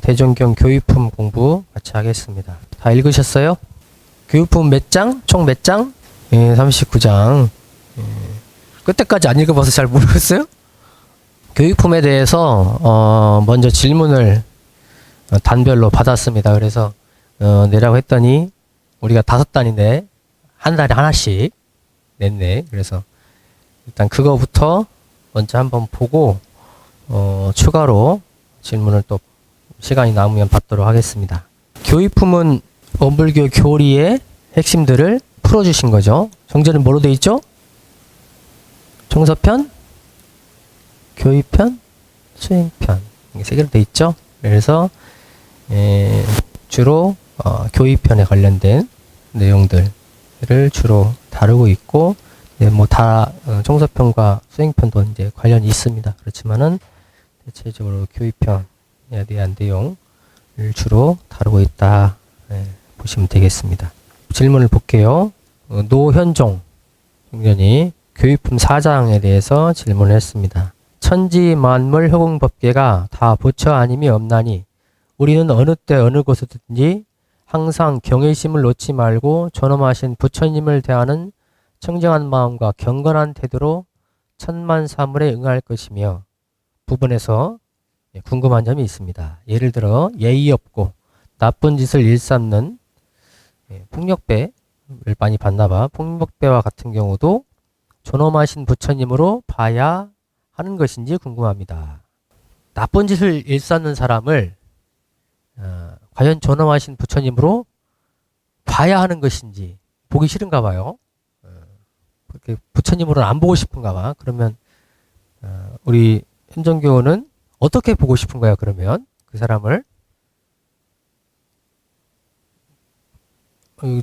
대종경 교육품 공부 같이 하겠습니다. 다 읽으셨어요? 교육품 몇 장? 총 몇 장? 예, 39장. 그때까지 안 읽어봐서 잘 모르겠어요? 교육품에 대해서 먼저 질문을 단별로 받았습니다. 그래서 내라고 했더니 우리가 5단인데 한 달에 하나씩 냈네. 그래서 일단 그거부터 먼저 한번 보고 추가로 질문을 또 시간이 남으면 받도록 하겠습니다. 교육품은 원불교 교리의 핵심들을 풀어주신 거죠. 정제는 뭐로 되어 있죠? 종서편, 교육편, 수행편, 이게 3개로 되어 있죠. 그래서 주로 교육편에 관련된 내용들을 주로 다루고 있고, 뭐 다 종서편과 수행편도 이제 관련이 있습니다. 그렇지만은 대체적으로 교육편에 대한 내용을 주로 다루고 있다, 보시면 되겠습니다. 질문을 볼게요. 노현종 총련이 교육품 4장에 대해서 질문을 했습니다. 천지 만물 허공법계가 다 부처 아님이 없나니 우리는 어느 때 어느 곳에든지 항상 경외심을 놓지 말고 존엄하신 부처님을 대하는 청정한 마음과 경건한 태도로 천만 사물에 응할 것이며, 부분에서 궁금한 점이 있습니다. 예를 들어 예의 없고 나쁜 짓을 일삼는 폭력배를 많이 봤나봐. 폭력배와 같은 경우도 존엄하신 부처님으로 봐야 하는 것인지 궁금합니다. 나쁜 짓을 일삼는 사람을 과연 존엄하신 부처님으로 봐야 하는 것인지, 보기 싫은가 봐요. 그렇게 부처님으로는 안 보고 싶은가 봐. 그러면 우리 현정교는 어떻게 보고 싶은가요? 그러면 그 사람을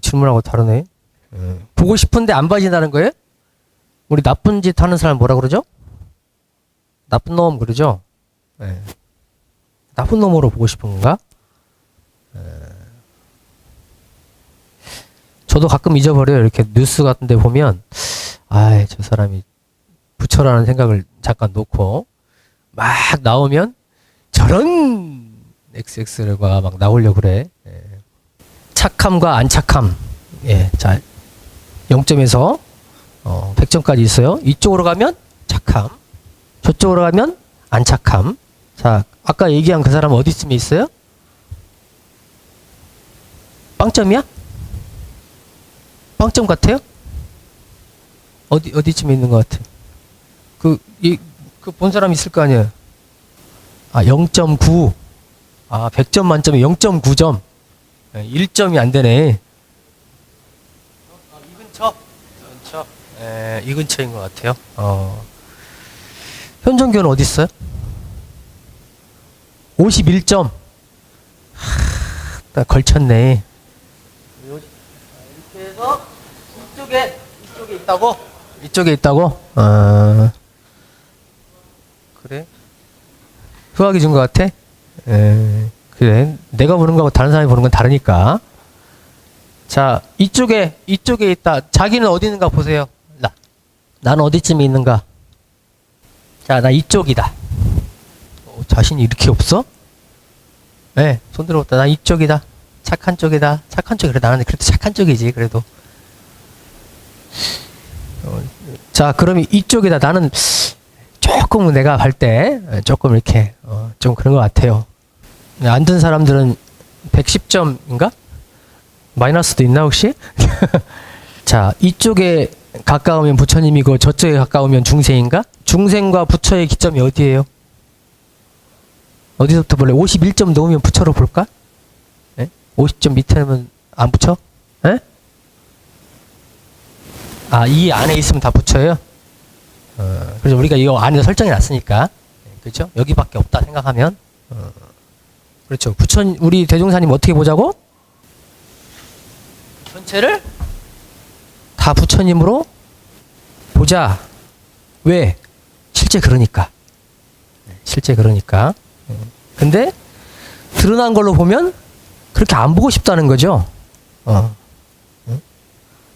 질문하고 다르네. 보고 싶은데 안 봐진다는 거예요? 우리 나쁜 짓 하는 사람 뭐라 그러죠? 나쁜 놈 그러죠? 나쁜 놈으로 보고 싶은 건가? 저도 가끔 잊어버려요. 이렇게 뉴스 같은 데 보면 저 사람이 부처라는 생각을 잠깐 놓고 막 나오면 저런 XX가 막 나오려고 그래. 착함과 안착함. 자, 0점에서 100점까지 있어요. 이쪽으로 가면 착함, 저쪽으로 가면 안착함. 자, 아까 얘기한 그 사람은 어디쯤에 있어요? 빵점이야? 빵점 같아요? 어디쯤에 있는 것 같아? 그 본 사람 있을 거 아니에요? 0.9. 100점 만점에 0.9점. 1점이 안 되네. 이 근처. 이 근처인 것 같아요. 현정교는 어디 있어요? 51점. 나 걸쳤네. 이렇게 해서 이쪽에 있다고? 이쪽에 있다고? 그래? 후하게 준 것 같아? 그래. 내가 보는 거하고 다른 사람이 보는 건 다르니까. 자, 이쪽에 있다. 자기는 어디 있는가 보세요. 나는 어디쯤에 있는가? 자, 나 이쪽이다. 자신이 이렇게 없어? 네, 손 들어봤다. 나 이쪽이다. 착한 쪽이다. 착한 쪽이래. 나는 그래도 착한 쪽이지. 그래도. 자, 그러면 이쪽이다. 나는 조금 내가 할 때 조금 이렇게 좀 그런 것 같아요. 안 든 사람들은 110점인가? 마이너스도 있나 혹시? 자, 이쪽에 가까우면 부처님이고 저쪽에 가까우면 중생인가? 중생과 부처의 기점이 어디예요? 어디서부터 볼래? 51점 넘으면 부처로 볼까? 50점 밑에는 안 부처? 이 안에 있으면 다 부처예요? 그래서 우리가 이거 안에 설정해 놨으니까, 그렇죠? 여기밖에 없다 생각하면, 그렇죠. 우리 대종사님 어떻게 보자고? 전체를 다 부처님으로 보자. 왜? 실제 그러니까. 근데 드러난 걸로 보면 그렇게 안 보고 싶다는 거죠.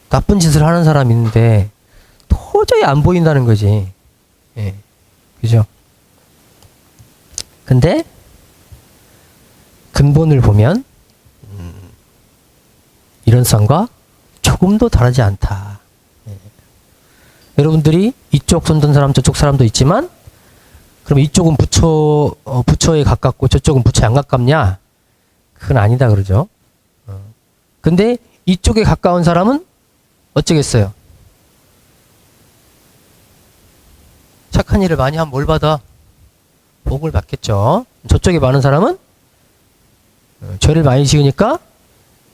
나쁜 짓을 하는 사람이 있는데 도저히 안 보인다는 거지. 그죠? 근데 근본을 보면 이런 쌍과 조금도 다르지 않다. 예. 여러분들이 이쪽 손 든 사람 저쪽 사람도 있지만 그럼 이쪽은 부처에 가깝고 저쪽은 부처에 안 가깝냐? 그건 아니다 그러죠. 근데 이쪽에 가까운 사람은 어쩌겠어요? 착한 일을 많이 하면 뭘 받아? 복을 받겠죠. 저쪽에 많은 사람은 죄를 많이 지으니까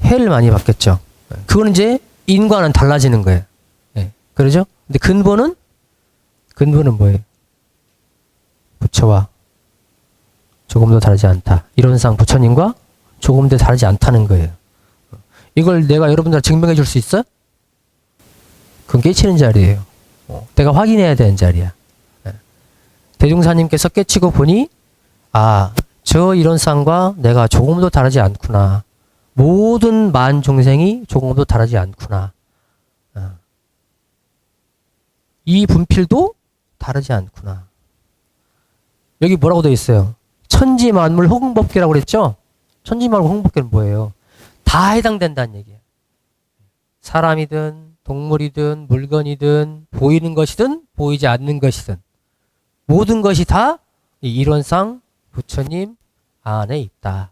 해를 많이 받겠죠. 그거는 이제 인과는 달라지는 거예요. 네. 그러죠? 근데 근본은 뭐예요? 부처와 조금도 다르지 않다. 이론상 부처님과 조금도 다르지 않다는 거예요. 이걸 내가 여러분들한테 증명해 줄 수 있어? 그건 깨치는 자리예요. 내가 확인해야 되는 자리야. 대중사님께서 깨치고 보니 저 이론상과 내가 조금도 다르지 않구나. 모든 만 중생이 조금도 다르지 않구나. 이 분필도 다르지 않구나. 여기 뭐라고 되어 있어요? 천지만물 호응법계라고 그랬죠? 천지만물 호응법계는 뭐예요? 다 해당된다는 얘기예요. 사람이든 동물이든 물건이든 보이는 것이든 보이지 않는 것이든 모든 것이 다 이 이론상 부처님 안에 있다.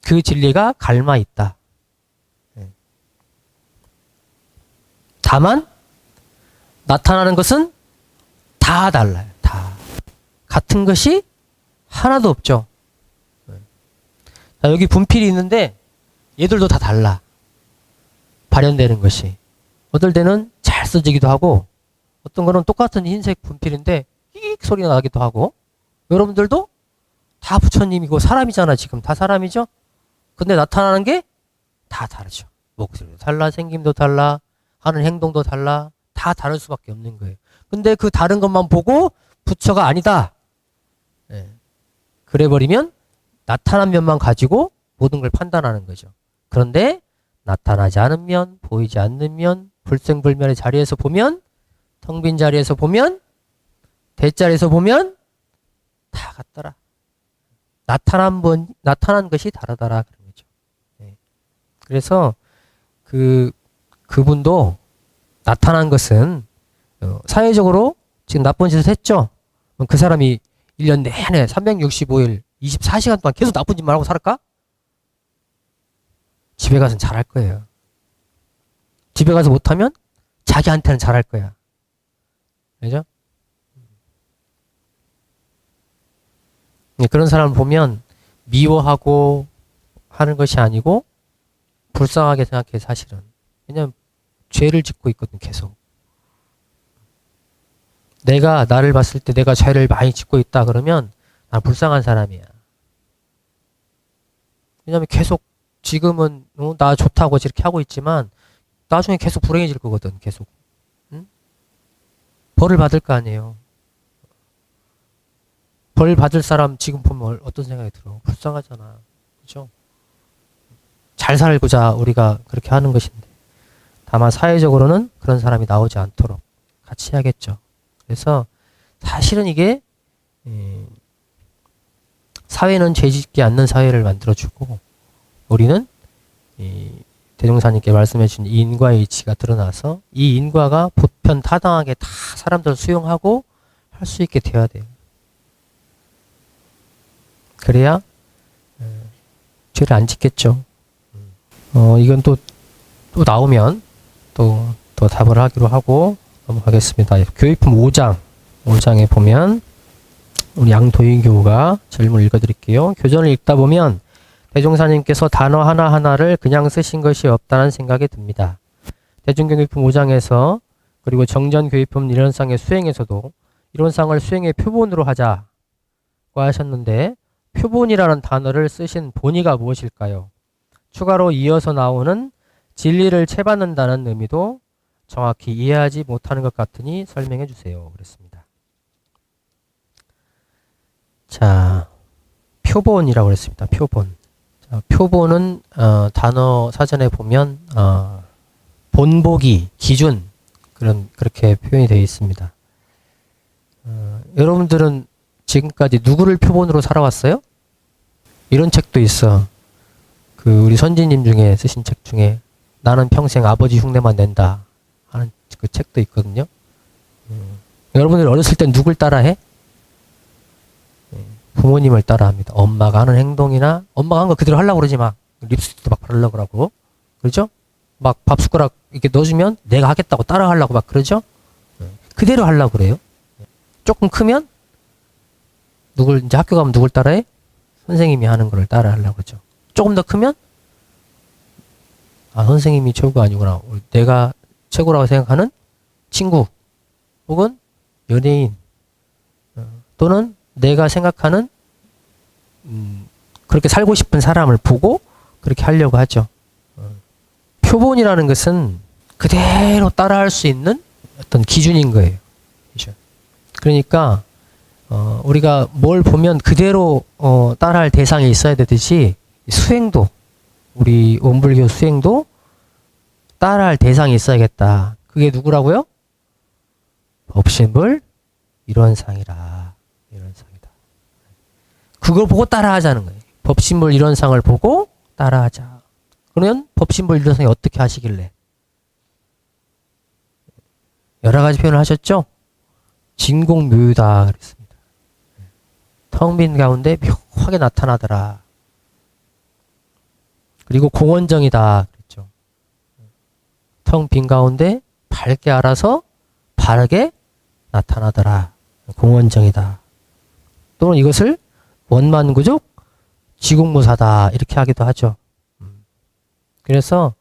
그 진리가 갈마 있다. 다만 나타나는 것은 다 달라요. 다. 같은 것이 하나도 없죠. 자, 여기 분필이 있는데 얘들도 다 달라. 발현되는 것이. 어떨 때는 잘 써지기도 하고 어떤 거는 똑같은 흰색 분필인데 익 소리가 나기도 하고 여러분들도 다 부처님이고 사람이잖아. 지금 다 사람이죠. 근데 나타나는 게 다 다르죠. 목소리도 달라, 생김도 달라, 하는 행동도 달라. 다 다를 수밖에 없는 거예요. 근데 그 다른 것만 보고 부처가 아니다. 네. 그래버리면 나타난 면만 가지고 모든 걸 판단하는 거죠. 그런데 나타나지 않은 면, 보이지 않는 면, 불생불멸의 자리에서 보면, 텅 빈 자리에서 보면, 대자리에서 보면 다 같더라. 나타난 것이 다르더라. 그런 거죠. 네. 그래서 그분도 나타난 것은 사회적으로 지금 나쁜 짓을 했죠. 그 사람이 1년 내내 365일 24시간 동안 계속 나쁜 짓만 하고 살을까? 집에 가서는 잘할 거예요. 집에 가서 못하면 자기한테는 잘할 거야. 그죠? 그런 사람을 보면 미워하고 하는 것이 아니고 불쌍하게 생각해 사실은. 왜냐면 죄를 짓고 있거든 계속. 내가 나를 봤을 때 내가 죄를 많이 짓고 있다 그러면 난 불쌍한 사람이야. 왜냐면 계속 지금은 나 좋다고 이렇게 하고 있지만 나중에 계속 불행해질 거거든. 계속. 응? 벌을 받을 거 아니에요. 벌 받을 사람 지금 보면 어떤 생각이 들어? 불쌍하잖아. 그죠? 잘 살고자 우리가 그렇게 하는 것인데 다만 사회적으로는 그런 사람이 나오지 않도록 같이 해야겠죠. 그래서 사실은 이게 사회는 죄짓지 않는 사회를 만들어주고 우리는 대종사님께 말씀해 주신 인과의 이치가 드러나서 이 인과가 보편 타당하게 다 사람들을 수용하고 할 수 있게 되어야 돼요. 그래야 죄를 안 짓겠죠. 이건 또 나오면 또 답을 하기로 하고 넘어가겠습니다. 교육품 5장에 보면 우리 양도인교우가 질문을 읽어드릴게요. 교전을 읽다 보면 대종사님께서 단어 하나하나를 그냥 쓰신 것이 없다는 생각이 듭니다. 대중교육품 5장에서 그리고 정전교육품 이론상의 수행에서도 이론상을 수행의 표본으로 하자고 하셨는데 표본이라는 단어를 쓰신 본의가 무엇일까요? 추가로 이어서 나오는 진리를 채받는다는 의미도 정확히 이해하지 못하는 것 같으니 설명해 주세요. 그랬습니다. 자, 표본이라고 그랬습니다. 표본. 자, 표본은 단어 사전에 보면 본보기, 기준 그렇게 표현이 되어 있습니다. 여러분들은 지금까지 누구를 표본으로 살아왔어요? 이런 책도 있어. 그 우리 선지님 중에 쓰신 책 중에 나는 평생 아버지 흉내만 낸다 하는 그 책도 있거든요. 여러분들 어렸을 땐 누굴 따라해? 부모님을 따라합니다. 엄마가 하는 행동이나 엄마가 한 거 그대로 하려고 그러지 막 립스틱도 막 바르려고 그러고 그렇죠? 막 밥 숟가락 이렇게 넣어주면 내가 하겠다고 따라 하려고 막 그러죠? 그대로 하려고 그래요. 조금 크면 누굴 이제 학교 가면 누굴 따라해? 선생님이 하는 거를 따라 하려고 그러죠. 조금 더 크면 아 선생님이 최고가 아니구나. 내가 최고라고 생각하는 친구 혹은 연예인 또는 내가 생각하는 그렇게 살고 싶은 사람을 보고 그렇게 하려고 하죠. 표본이라는 것은 그대로 따라할 수 있는 어떤 기준인 거예요. 그러니까 우리가 뭘 보면 그대로 따라할 대상이 있어야 되듯이 수행도 우리 원불교 수행도 따라할 대상이 있어야겠다. 그게 누구라고요? 법신불 일원상이라. 일원상이다. 그걸 보고 따라하자는 거예요. 법신불 일원상을 보고 따라하자. 그러면 법신불 일원상이 어떻게 하시길래? 여러 가지 표현을 하셨죠? 진공묘유다 그랬습니다. 텅 빈 가운데 묘하게 나타나더라. 그리고 공원정이다 그랬죠. 텅 빈 가운데 밝게 알아서 바르게 나타나더라. 공원정이다. 또는 이것을 원만구족 지국무사다 이렇게 하기도 하죠. 그래서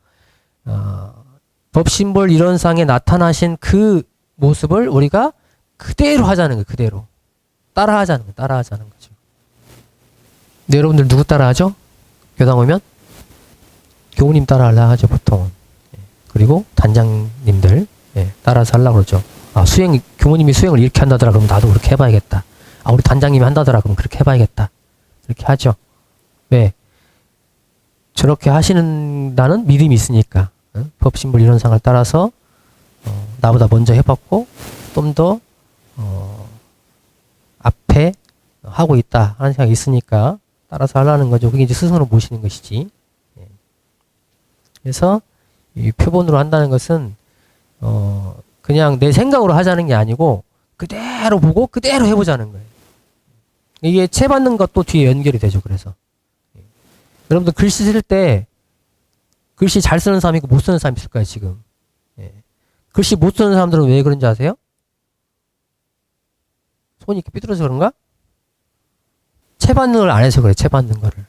법신불 일원상에 나타나신 그 모습을 우리가 그대로 하자는 거예요. 그대로. 따라하자는 거예요. 따라하자는 거죠. 근데 여러분들 누구 따라하죠? 교당 오면? 교우님 따라하려 하죠. 보통은. 그리고 단장님들 따라서 하려고 그러죠. 아, 교무님이 수행을 이렇게 한다더라. 그럼 나도 그렇게 해봐야겠다. 아, 우리 단장님이 한다더라. 그럼 그렇게 해봐야겠다. 이렇게 하죠. 왜? 저렇게 하시는다는 믿음이 있으니까. 법신불 일원상을 따라서 나보다 먼저 해봤고 좀 더 앞에 하고 있다 하는 생각이 있으니까 따라서 하려는 거죠. 그게 이제 스승으로 모시는 것이지. 그래서 이 표본으로 한다는 것은 그냥 내 생각으로 하자는 게 아니고 그대로 보고 그대로 해보자는 거예요. 이게 채 받는 것도 뒤에 연결이 되죠. 그래서 여러분들 글씨 쓸 때 글씨 잘 쓰는 사람이 있고 못 쓰는 사람이 있을 거예요. 지금 글씨 못 쓰는 사람들은 왜 그런지 아세요? 손이 이렇게 삐뚤어서 그런가? 채 받는 걸 안 해서 그래. 채 받는 거를.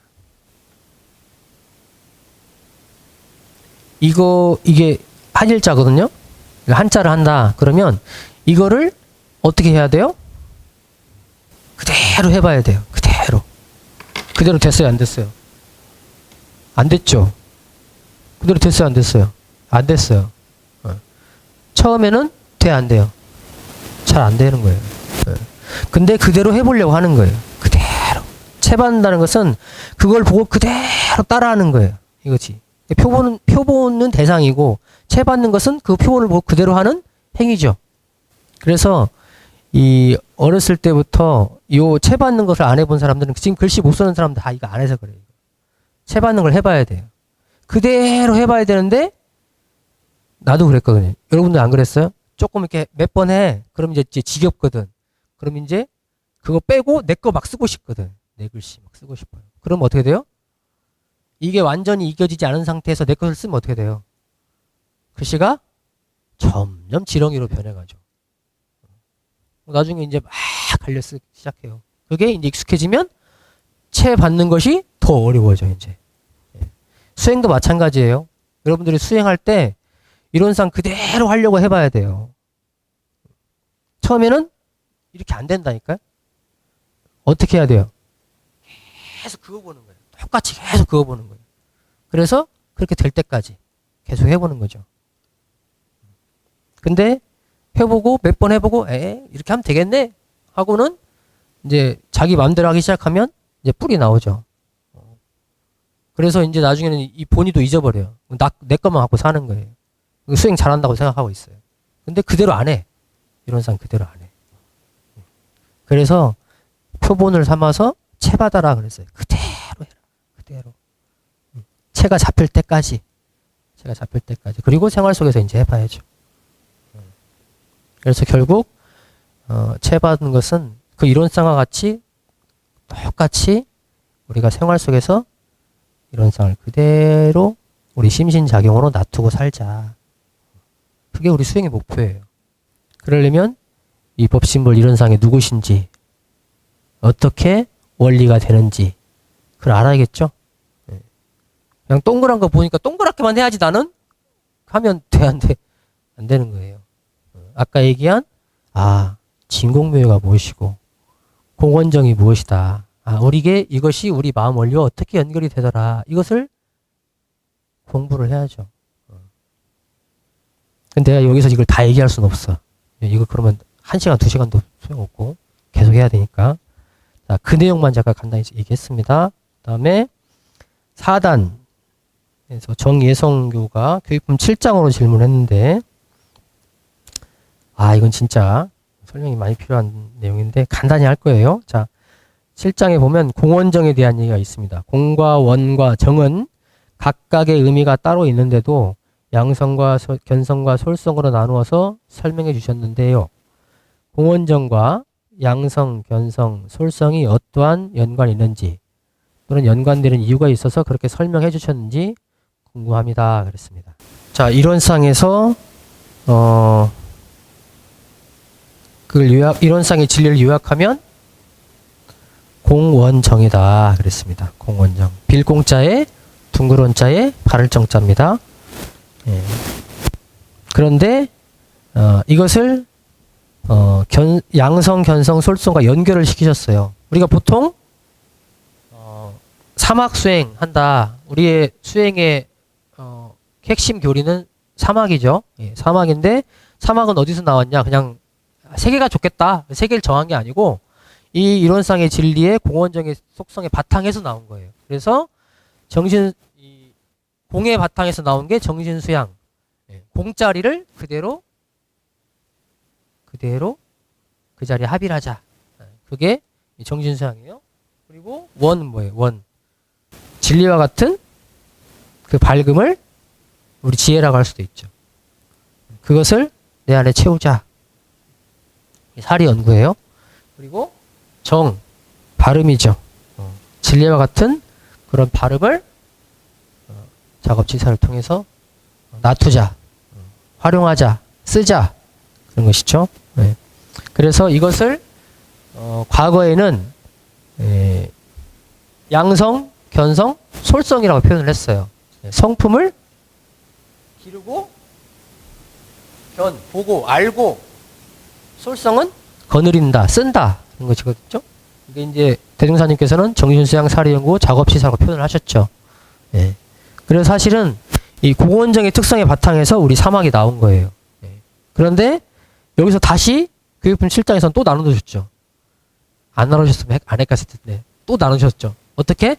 이게 한일자거든요. 한자를 한다. 그러면 이거를 어떻게 해야 돼요? 그대로 해봐야 돼요. 그대로. 그대로 됐어요? 안 됐어요? 안 됐죠? 그대로 됐어요? 안 됐어요? 안 됐어요. 처음에는 돼? 안 돼요? 잘 안 되는 거예요. 근데 그대로 해보려고 하는 거예요. 그대로. 채받는다는 것은 그걸 보고 그대로 따라하는 거예요. 이거지. 표본은 대상이고 채받는 것은 그 표본을 보고 그대로 하는 행위죠. 그래서 이 어렸을 때부터 요 채받는 것을 안 해본 사람들은 지금 글씨 못 쓰는 사람들 다 이거 안 해서 그래요. 채받는 걸 해봐야 돼요. 그대로 해봐야 되는데 나도 그랬거든요. 여러분들 안 그랬어요? 조금 이렇게 몇 번 해. 그럼 이제 지겹거든. 그럼 이제 그거 빼고 내 거 막 쓰고 싶거든. 내 글씨 막 쓰고 싶어요. 그럼 어떻게 돼요? 이게 완전히 이겨지지 않은 상태에서 내 것을 쓰면 어떻게 돼요? 글씨가 점점 지렁이로 변해가죠. 나중에 이제 막 갈려 쓰기 시작해요. 그게 이제 익숙해지면 채 받는 것이 더 어려워져, 이제. 수행도 마찬가지예요. 여러분들이 수행할 때 이론상 그대로 하려고 해봐야 돼요. 처음에는 이렇게 안 된다니까요. 어떻게 해야 돼요? 계속 그거 보는 거예요. 똑같이 계속 그거 보는 거예요. 그래서 그렇게 될 때까지 계속 해보는 거죠. 근데 해보고 몇 번 해보고 이렇게 하면 되겠네 하고는 이제 자기 마음대로 하기 시작하면 이제 뿔이 나오죠. 그래서 이제 나중에는 이 본의도 잊어버려요. 내 것만 갖고 사는 거예요. 수행 잘한다고 생각하고 있어요. 근데 그대로 안 해. 이론상 그대로 안 해. 그래서 표본을 삼아서 채받아라 그랬어요. 그대로 해라. 그대로. 채가 잡힐 때까지. 채가 잡힐 때까지. 그리고 생활 속에서 이제 해봐야죠. 그래서 결국 채받은 것은 그 이론상과 같이 똑같이 우리가 생활 속에서 이론상을 그대로 우리 심신작용으로 놔두고 살자. 그게 우리 수행의 목표예요. 그러려면 이 법신불 이론상의 누구신지 어떻게 원리가 되는지 그걸 알아야겠죠. 그냥 동그란 거 보니까 동그랗게만 해야지 나는 하면 돼 안 돼? 안 되는 거예요. 아까 얘기한 진공묘가 무엇이고 공원정이 무엇이다. 이것이 우리 마음 원리와 어떻게 연결이 되더라. 이것을 공부를 해야죠. 근데 내가 여기서 이걸 다 얘기할 수는 없어. 이거 그러면 1시간, 2시간도 소용없고 계속 해야 되니까. 자, 그 내용만 잠깐 간단히 얘기했습니다. 그 다음에 4단에서 정예성교가 교육품 7장으로 질문했는데 이건 진짜 설명이 많이 필요한 내용인데 간단히 할 거예요. 자, 7장에 보면 공원정에 대한 얘기가 있습니다. 공과 원과 정은 각각의 의미가 따로 있는데도 양성과 견성과 솔성으로 나누어서 설명해 주셨는데요. 공원정과 양성, 견성, 솔성이 어떠한 연관이 있는지 또는 연관되는 이유가 있어서 그렇게 설명해 주셨는지 궁금합니다. 그랬습니다. 자, 이론상에서 이론상의 진리를 요약하면 공원정이다. 그랬습니다. 공원정. 빌공자에 둥그런자에 발을정자입니다. 그런데 이것을 양성, 견성, 솔성과 연결을 시키셨어요. 우리가 보통 사막 수행한다. 우리의 수행의 핵심 교리는 사막이죠. 사막인데 사막은 어디서 나왔냐? 그냥 세계가 좋겠다. 세계를 정한 게 아니고 이 이론상의 진리의 공원정의 속성의 바탕에서 나온 거예요. 그래서 공의 바탕에서 나온 게 정신수양. 공자리를 그대로 그 자리에 합일하자. 그게 정신수양이에요. 그리고 원은 뭐예요? 원. 진리와 같은 그 밝음을 우리 지혜라고 할 수도 있죠. 그것을 내 안에 채우자. 사리 연구예요. 그리고 정, 발음이죠. 진리와 같은 그런 발음을 작업지사를 통해서 놔두자, 활용하자, 쓰자 그런 것이죠. 그래서 이것을 과거에는 양성, 견성, 솔성이라고 표현을 했어요. 성품을 기르고 보고, 알고, 솔성은 거느린다, 쓴다 이런 것이거든요. 이게 이제 대중사님께서는 정신수양 사리연구 작업시사라고 표현을 하셨죠. 그래서 사실은 이 공원정의 특성의 바탕에서 우리 사막이 나온 거예요. 그런데 여기서 다시 교육품 7장에서는 또 나눠주셨죠. 안 나눠주셨으면 안 헷갈렸을 텐데 또 나눠주셨죠. 어떻게?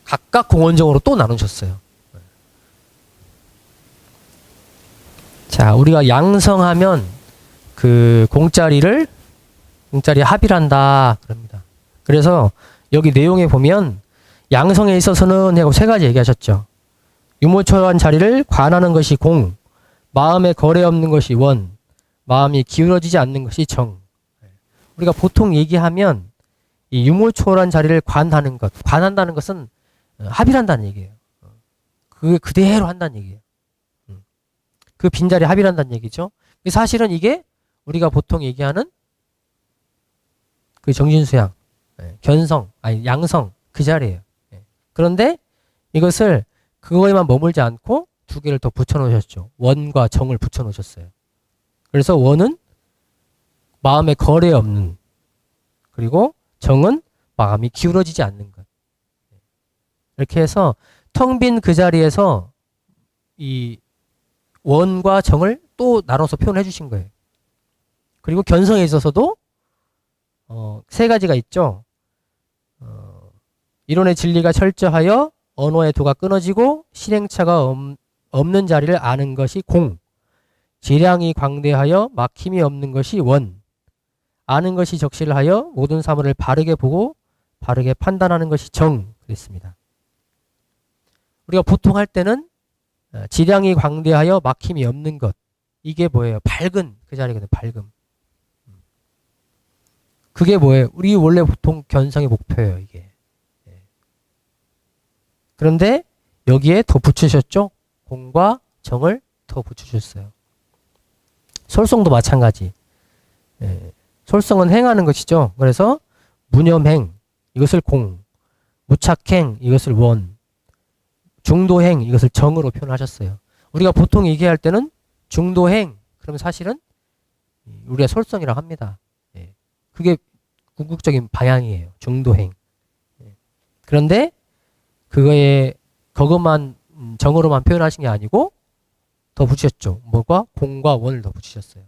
각각 공원정으로 또 나누셨어요. 자, 우리가 양성하면 그 공짜리에 합일한다 그럽니다. 그래서 여기 내용에 보면 양성에 있어서는 하고 세 가지 얘기하셨죠. 유무초한 자리를 관하는 것이 공, 마음에 거래 없는 것이 원, 마음이 기울어지지 않는 것이 정. 우리가 보통 얘기하면 이 유무초한 자리를 관하는 것, 관한다는 것은 합일한다는 얘기예요. 그게 그대로 한다는 얘기예요. 그 빈자리에 합일한다는 얘기죠. 사실은 이게 우리가 보통 얘기하는 그 정신수양, 견성, 양성 그 자리예요. 그런데 이것을 그거에만 머물지 않고 두 개를 더 붙여놓으셨죠. 원과 정을 붙여놓으셨어요. 그래서 원은 마음에 거래 없는, 그리고 정은 마음이 기울어지지 않는 것. 이렇게 해서 텅 빈 그 자리에서 이 원과 정을 또 나눠서 표현해 주신 거예요. 그리고 견성에 있어서도 세 가지가 있죠. 이론의 진리가 철저하여 언어의 도가 끊어지고 실행차가 없는 자리를 아는 것이 공. 지량이 광대하여 막힘이 없는 것이 원. 아는 것이 적실하여 모든 사물을 바르게 보고 바르게 판단하는 것이 정. 그랬습니다. 우리가 보통 할 때는 지량이 광대하여 막힘이 없는 것. 이게 뭐예요? 밝은 그 자리거든요. 밝음. 그게 뭐예요? 우리 원래 보통 견성의 목표예요. 이게. 그런데 여기에 더 붙이셨죠? 공과 정을 더 붙여주셨어요. 솔성도 마찬가지. 솔성은 행하는 것이죠. 그래서 무념행 이것을 공, 무착행 이것을 원, 중도행 이것을 정으로 표현하셨어요. 우리가 보통 얘기할 때는 중도행 그러면 사실은 우리가 솔성이라고 합니다. 그게 궁극적인 방향이에요. 중도행. 그런데 그것만 정으로만 표현하신 게 아니고 더 붙이셨죠. 뭐가? 공과 원을 더 붙이셨어요.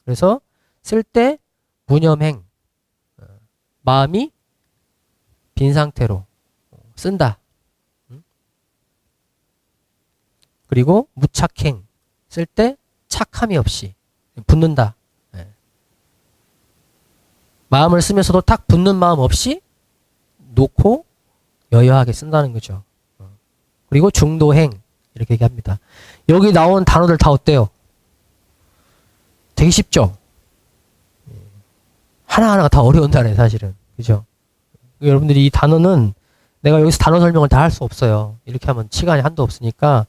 그래서 쓸 때 무념행, 마음이 빈 상태로 쓴다. 그리고 무착행, 쓸 때 착함이 없이 붙는다. 마음을 쓰면서도 딱 붙는 마음 없이 놓고 여여하게 쓴다는 거죠. 그리고 중도행 이렇게 얘기합니다. 여기 나온 단어들 다 어때요? 되게 쉽죠? 하나하나가 다 어려운 단어예요, 사실은. 그죠? 여러분들이 이 단어는 내가 여기서 단어 설명을 다 할 수 없어요. 이렇게 하면 시간이 한도 없으니까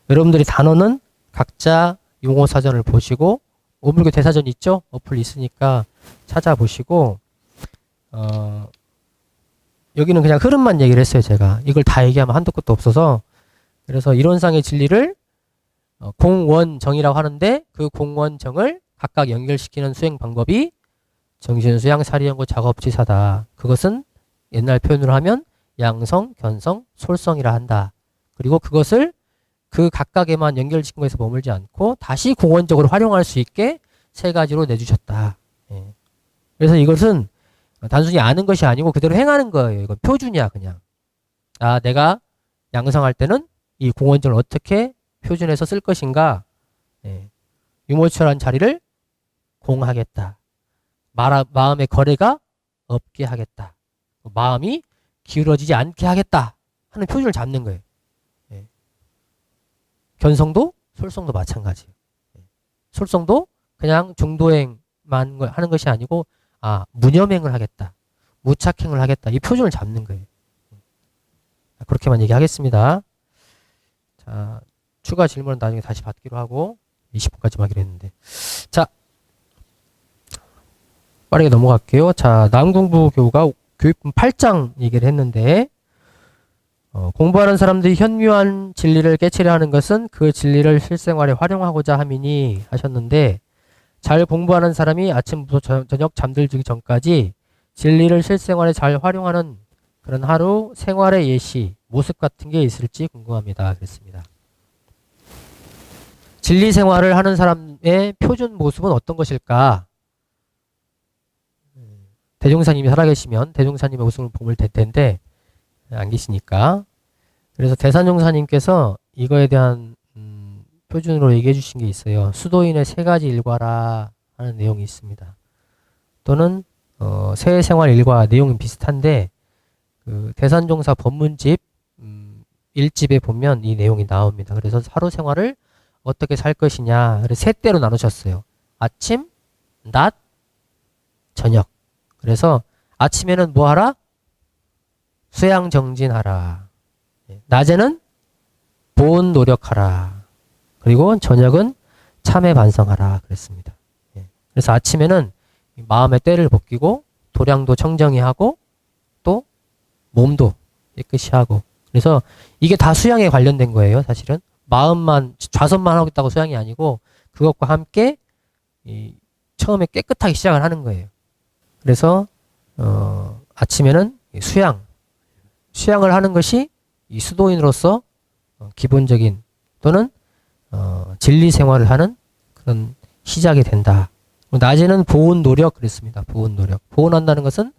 여러분들이 단어는 각자 용어사전을 보시고 오물교 대사전 있죠? 어플 있으니까 찾아보시고 여기는 그냥 흐름만 얘기를 했어요, 제가. 이걸 다 얘기하면 한도 끝도 없어서. 그래서 이론상의 진리를 공원정이라고 하는데 그 공원정을 각각 연결시키는 수행 방법이 정신수양, 사리연구, 작업지사다. 그것은 옛날 표현으로 하면 양성, 견성, 솔성이라 한다. 그리고 그것을 그 각각에만 연결시킨 것에서 머물지 않고 다시 공원적으로 활용할 수 있게 세 가지로 내주셨다. 그래서 이것은 단순히 아는 것이 아니고 그대로 행하는 거예요. 이건 표준이야, 그냥. 아, 내가 양성할 때는 이 공원정을 어떻게 표준해서 쓸 것인가. 유모철한 자리를 공하겠다. 마음의 거래가 없게 하겠다. 마음이 기울어지지 않게 하겠다 하는 표준을 잡는 거예요. 견성도 솔성도 마찬가지예요. 솔성도 그냥 중도행만 하는 것이 아니고 무념행을 하겠다. 무착행을 하겠다. 이 표준을 잡는 거예요. 그렇게만 얘기하겠습니다. 자, 추가 질문은 나중에 다시 받기로 하고 20분까지 하기로 했는데. 자, 빠르게 넘어갈게요. 자, 남궁부교가 교육분 8장 얘기를 했는데 공부하는 사람들이 현묘한 진리를 깨치려 하는 것은 그 진리를 실생활에 활용하고자 함이니 하셨는데 잘 공부하는 사람이 아침부터 저녁 잠들기 전까지 진리를 실생활에 잘 활용하는 그런 하루 생활의 예시, 모습 같은 게 있을지 궁금합니다. 그랬습니다. 진리 생활을 하는 사람의 표준 모습은 어떤 것일까? 대종사님이 살아계시면 대종사님의 모습을 보면 될 텐데 안 계시니까. 그래서 대산종사님께서 이거에 대한 표준으로 얘기해 주신 게 있어요. 수도인의 세 가지 일과라 하는 내용이 있습니다. 또는 세생활 일과 내용은 비슷한데 그 대산종사 법문집 1집에 보면 이 내용이 나옵니다. 그래서 하루 생활을 어떻게 살 것이냐 세 때로 나누셨어요. 아침, 낮, 저녁. 그래서 아침에는 뭐 하라? 수양 정진하라. 낮에는 보온 노력하라. 그리고 저녁은 참회 반성하라. 그랬습니다. 그래서 아침에는 마음의 때를 벗기고 도량도 청정히 하고 또 몸도 깨끗이 하고. 그래서 이게 다 수양에 관련된 거예요. 사실은 마음만 좌선만 하겠다고 수양이 아니고 그것과 함께 처음에 깨끗하게 시작을 하는 거예요. 그래서 아침에는 수양을 하는 것이 이 수도인으로서 기본적인 또는 진리 생활을 하는 그런 시작이 된다. 낮에는 보온 노력 그랬습니다. 보온 노력. 보온한다는 것은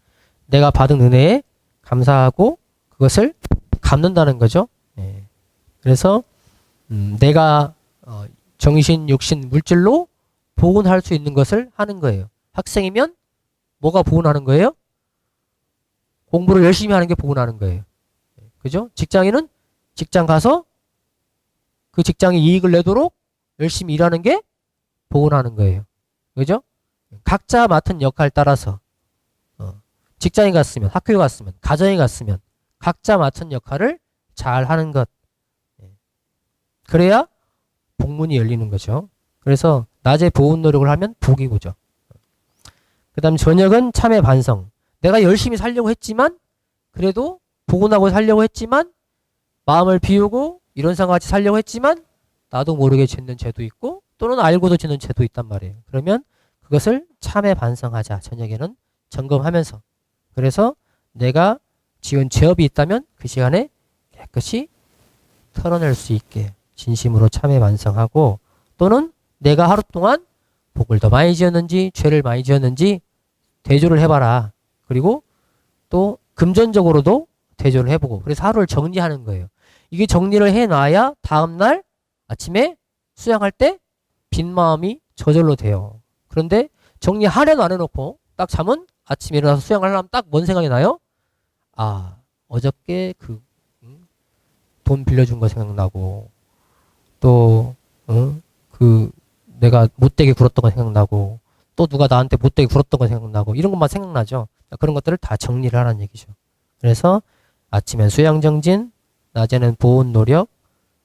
내가 받은 은혜에 감사하고 그것을 갚는다는 거죠. 그래서 내가 정신, 육신, 물질로 보훈할 수 있는 것을 하는 거예요. 학생이면 뭐가 보훈하는 거예요? 공부를 열심히 하는 게 보훈하는 거예요. 그죠? 직장인은 직장 가서 그 직장에 이익을 내도록 열심히 일하는 게 보훈하는 거예요. 그죠? 각자 맡은 역할 따라서 직장에 갔으면, 학교에 갔으면, 가정에 갔으면 각자 맡은 역할을 잘 하는 것. 그래야 복문이 열리는 거죠. 그래서 낮에 보훈 노력을 하면 복이 오죠. 그 다음 저녁은 참회 반성. 내가 열심히 살려고 했지만 그래도 복훈하고 살려고 했지만 마음을 비우고 이런 상황같이 살려고 했지만 나도 모르게 짓는 죄도 있고 또는 알고도 짓는 죄도 있단 말이에요. 그러면 그것을 참회 반성하자. 저녁에는 점검하면서. 그래서 내가 지은 죄업이 있다면 그 시간에 깨끗이 털어낼 수 있게 진심으로 참회 반성하고 또는 내가 하루 동안 복을 더 많이 지었는지 죄를 많이 지었는지 대조를 해봐라. 그리고 또 금전적으로도 대조를 해보고 그래서 하루를 정리하는 거예요. 이게 정리를 해놔야 다음날 아침에 수양할 때 빈 마음이 저절로 돼요. 그런데 정리하려고 안 해놓고 딱 자면 아침에 일어나서 수양하려면 딱 뭔 생각이 나요? 아, 어저께 돈 빌려준 거 생각나고 또 내가 못되게 굴었던 거 생각나고 또 누가 나한테 못되게 굴었던 거 생각나고 이런 것만 생각나죠. 그런 것들을 다 정리를 하라는 얘기죠. 그래서 아침엔 수양 정진, 낮에는 보온 노력,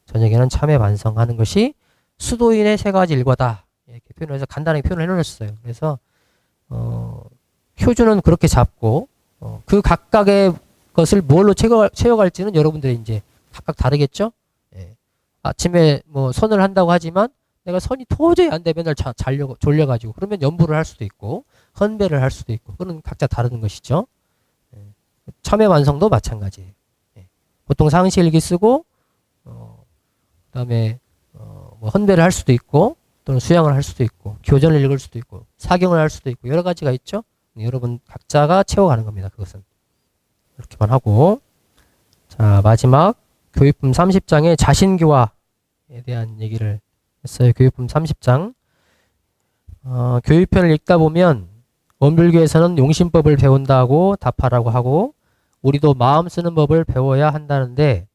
저녁에는 참회 반성하는 것이 수도인의 세 가지 일과다. 이렇게 표현해서 간단하게 표현을 해놓으셨어요. 그래서 표준은 그렇게 잡고 그 각각의 것을 뭘로 채워갈지는 여러분들이 이제 각각 다르겠죠. 예. 아침에 뭐 선을 한다고 하지만 내가 선이 도저히 안 돼 맨날 졸려가지고 그러면 연부를 할 수도 있고 헌배를 할 수도 있고 그건 각자 다른 것이죠. 예. 참회 완성도 마찬가지예요. 예. 보통 상시일기 쓰고 그다음에 뭐 헌배를 할 수도 있고 또는 수양을 할 수도 있고 교전을 읽을 수도 있고 사경을 할 수도 있고 여러 가지가 있죠. 여러분 각자가 채워가는 겁니다. 그것은 이렇게만 하고 자 마지막 교육품 30장의 자신교화에 대한 얘기를 했어요. 교육품 30장 교육편을 읽다 보면 원불교에서는 용신법을 배운다고 답하라고 하고 우리도 마음 쓰는 법을 배워야 한다는데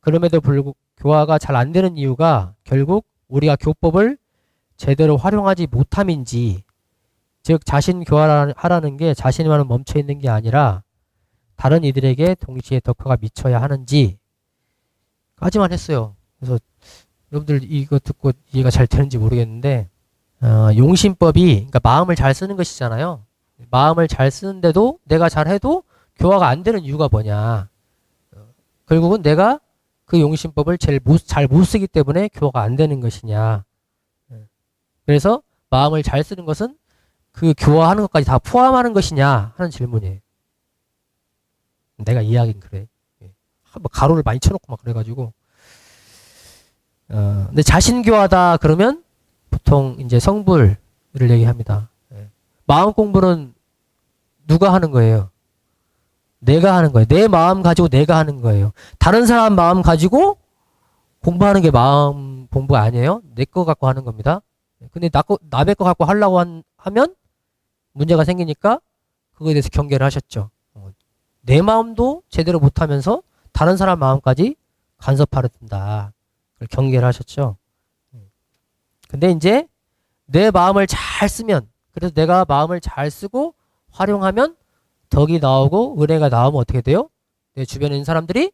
그럼에도 불구하고 교화가 잘 안 되는 이유가 결국 우리가 교법을 제대로 활용하지 못함인지 즉 자신 교화하라는 게 자신만은 멈춰 있는 게 아니라 다른 이들에게 동시에 덕화가 미쳐야 하는지 까지만 했어요. 그래서 여러분들 이거 듣고 이해가 잘 되는지 모르겠는데 용신법이 그러니까 마음을 잘 쓰는 것이잖아요. 마음을 잘 쓰는데도 내가 잘해도 교화가 안 되는 이유가 뭐냐. 결국은 내가 그 용신법을 잘 못 쓰기 때문에 교화가 안 되는 것이냐. 그래서 마음을 잘 쓰는 것은 그 교화하는 것까지 다 포함하는 것이냐 하는 질문이에요. 내가 이해하긴 그래. 뭐 가로를 많이 쳐놓고 막 그래가지고. 근데 자신교화다 그러면 보통 이제 성불을 얘기합니다. 마음 공부는 누가 하는 거예요? 내가 하는 거예요. 내 마음 가지고 내가 하는 거예요. 다른 사람 마음 가지고 공부하는 게 마음 공부가 아니에요. 내 거 갖고 하는 겁니다. 근데 남의 거 갖고 하려고 하면 문제가 생기니까 그거에 대해서 경계를 하셨죠. 내 마음도 제대로 못하면서 다른 사람 마음까지 간섭하려 든다. 경계를 하셨죠. 근데 이제 내 마음을 잘 쓰면 그래서 내가 마음을 잘 쓰고 활용하면 덕이 나오고 은혜가 나오면 어떻게 돼요? 내 주변에 있는 사람들이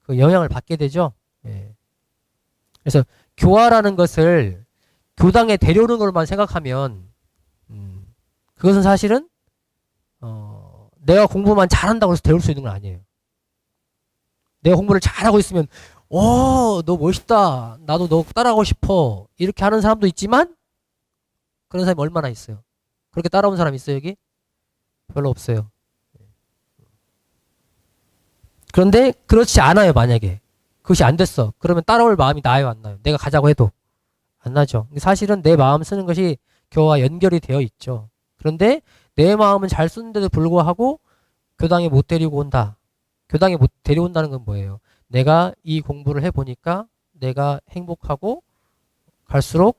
그 영향을 받게 되죠. 예. 그래서 교화라는 것을 교당에 데려오는 것만 생각하면 그것은 사실은 내가 공부만 잘한다고 해서 데려올 수 있는 건 아니에요. 내가 공부를 잘하고 있으면 너 멋있다. 나도 너 따라하고 싶어. 이렇게 하는 사람도 있지만 그런 사람이 얼마나 있어요? 그렇게 따라온 사람 있어요 여기? 별로 없어요. 그런데 그렇지 않아요. 만약에 그것이 안 됐어. 그러면 따라올 마음이 나요 안 나요? 내가 가자고 해도 안 나죠. 사실은 내 마음 쓰는 것이 교와 연결이 되어 있죠. 그런데 내 마음은 잘 쓰는데도 불구하고 교당에 못 데리고 온다. 교당에 못 데려온다는 건 뭐예요? 내가 이 공부를 해보니까 내가 행복하고 갈수록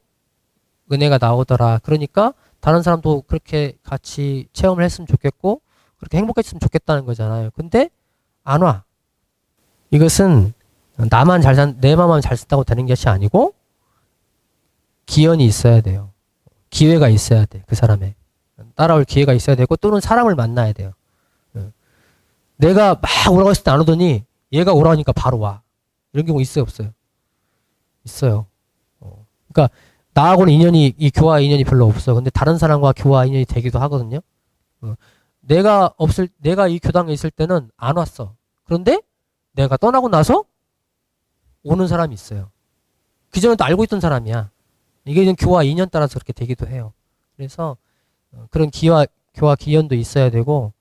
은혜가 나오더라. 그러니까 다른 사람도 그렇게 같이 체험을 했으면 좋겠고 그렇게 행복했으면 좋겠다는 거잖아요. 근데 안 와. 이것은 내 맘만 잘 쓴다고 되는 것이 아니고 기연이 있어야 돼요. 기회가 있어야 돼. 그 사람의. 따라올 기회가 있어야 되고 또는 사람을 만나야 돼요. 내가 막 오라고 했을 때 안 오더니 얘가 오라고 하니까 바로 와. 이런 경우 있어요, 없어요? 있어요. 그러니까 나하고는 이 교화 인연이 별로 없어. 근데 다른 사람과 교화 인연이 되기도 하거든요. 내가 이 교당에 있을 때는 안 왔어. 그런데 내가 떠나고 나서 오는 사람이 있어요. 그전에도 알고 있던 사람이야. 이게 좀 교화 인연 따라서 그렇게 되기도 해요. 그래서 그런 교화 기연도 있어야 되고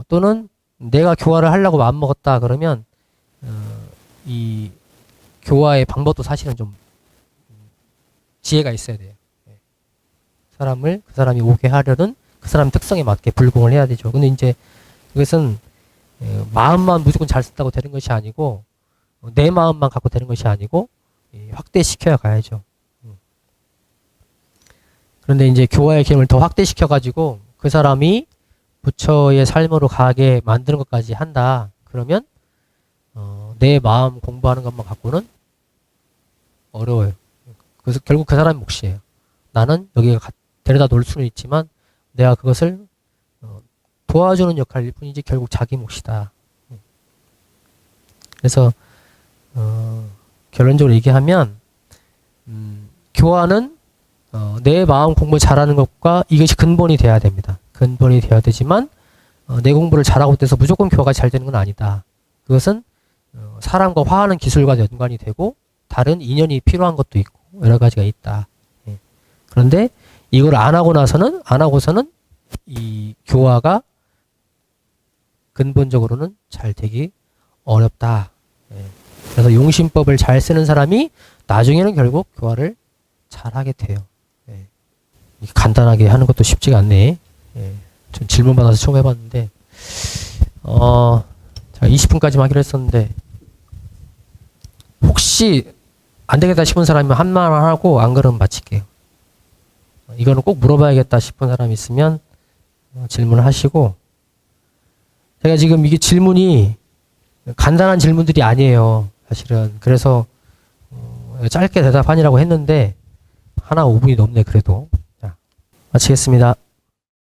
또는 내가 교화를 하려고 마음먹었다 그러면 이 교화의 방법도 사실은 좀 지혜가 있어야 돼요. 그 사람이 오게 하려는 그 사람 특성에 맞게 불공을 해야 되죠. 근데 이제 이것은 마음만 무조건 잘 쓴다고 되는 것이 아니고 내 마음만 갖고 되는 것이 아니고 확대시켜야 가야죠. 그런데 이제 교화의 기능을 더 확대시켜 가지고 그 사람이 부처의 삶으로 가게 만드는 것까지 한다. 그러면 내 마음 공부하는 것만 갖고는 어려워요. 그래서 결국 그 사람의 몫이에요. 나는 여기에 데려다 놓을 수는 있지만 내가 그것을 도와주는 역할일 뿐이지 결국 자기 몫이다. 그래서 결론적으로 얘기하면 교화는 내 마음 공부 잘하는 것과 이것이 근본이 돼야 됩니다. 근본이 돼야 되지만 내 공부를 잘하고 돼서 무조건 교화가 잘 되는 건 아니다. 그것은 사람과 화하는 기술과 연관이 되고 다른 인연이 필요한 것도 있고 여러 가지가 있다. 그런데 이걸 안 하고서는 이 교화가 근본적으로는 잘 되기 어렵다. 그래서 용심법을 잘 쓰는 사람이 나중에는 결국 교화를 잘 하게 돼요. 간단하게 하는 것도 쉽지가 않네. 좀 질문 받아서 처음 해봤는데, 자, 20분까지만 하기로 했었는데, 혹시 안 되겠다 싶은 사람이면 한 말만 하고, 안 그러면 마칠게요. 이거는 꼭 물어봐야겠다 싶은 사람이 있으면, 질문을 하시고, 제가 지금 이게 질문이 간단한 질문들이 아니에요. 사실은. 그래서, 짧게 대답하니라고 했는데, 하나 5분이 넘네, 그래도. 자, 마치겠습니다.